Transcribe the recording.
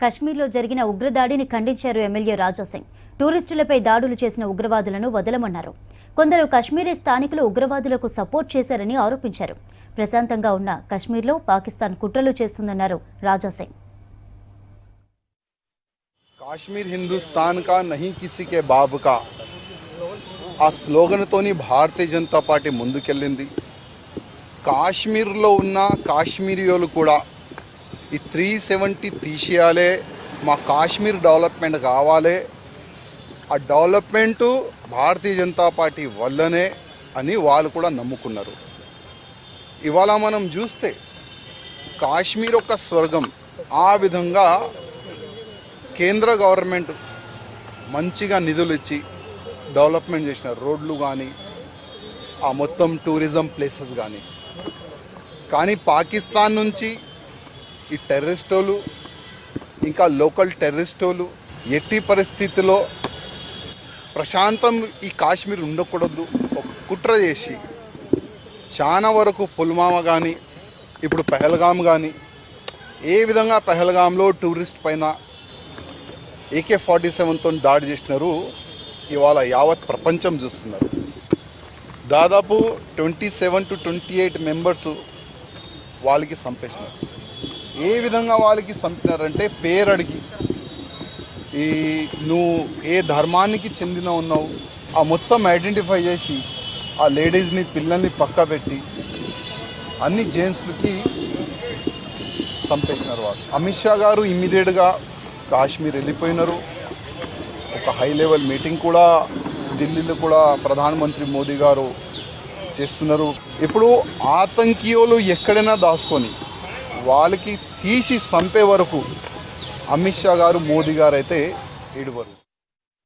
కశ్మీర్లో జరిగిన ఉగ్రదాడిని ఖండించారు ఎమ్మెల్యే రాజా సింగ్. టూరిస్టులపై దాడులు చేసిన ఉగ్రవాదులను వదలమన్నారు. కొందరు కశ్మీరీ స్థానికులు ఉగ్రవాదులకు సపోర్ట్ చేశారని ఆరోపించారు. ప్రశాంతంగా ఉన్న కశ్మీర్లో పాకిస్తాన్ కుట్రలు చేస్తుందన్నారు రాజా సింగ్. కాశ్మీర్ హిందుస్థాన్ కా నహీ కిసీ కే బాబ్ కా ఆ స్లోగన్తోని భారతీయ జనతా పార్టీ ముందుకెళ్ళింది. కాశ్మీర్లో ఉన్న కాశ్మీరీయులు కూడా ఈ 370 తీసేయాలి, మా కాశ్మీర్ డెవలప్మెంట్ కావాలి, ఆ డెవలప్మెంటు భారతీయ జనతా పార్టీ వల్లనే అని వాళ్ళు కూడా నమ్ముకున్నారు. ఇవాళ మనం చూస్తే కాశ్మీర్ ఒక స్వర్గం. ఆ విధంగా కేంద్ర గవర్నమెంట్ మంచిగా నిధులు ఇచ్చి డెవలప్మెంట్ చేసినారు, రోడ్లు కానీ ఆ మొత్తం టూరిజం ప్లేసెస్ కానీ పాకిస్తాన్ నుంచి ఈ టెర్రరిస్టోలు ఇంకా లోకల్ టెర్రరిస్టోలు ఎట్టి పరిస్థితిలో ప్రశాంతం ఈ కాశ్మీర్ ఉండకూడదు ఒక కుట్ర చేసి చాలా వరకు పుల్వామా కానీ ఇప్పుడు పహల్గామ్ కానీ ఏ విధంగా పహల్గామ్లో టూరిస్ట్ పైన AK-47తో దాడి చేసినారు. ఇవాళ యావత్ ప్రపంచం చూస్తున్నారు. దాదాపు 27 to 28 మెంబర్స్ వాళ్ళకి చంపేసినారు. ఏ విధంగా వాళ్ళకి చంపినారంటే పేరు అడిగి ఈ నువ్వు ఏ ధర్మానికి చెందిన ఉన్నావు ఆ మొత్తం ఐడెంటిఫై చేసి ఆ లేడీస్ని పిల్లల్ని పక్క పెట్టి అన్ని జెంట్స్లకి చంపేసినారు వాళ్ళు. అమిత్ షా గారు ఇమ్మీడియట్గా కాశ్మీర్ వెళ్ళిపోయినారు. ఒక హై లెవెల్ మీటింగ్ కూడా ఢిల్లీలో కూడా ప్రధానమంత్రి మోదీ గారు చేస్తున్నారు. ఇప్పుడు ఆతంకీయులు ఎక్కడైనా దాచుకొని వాళ్ళకి తీసి చంపే వరకు అమిత్ షా గారు మోదీ గారు అయితే ఏడువరు.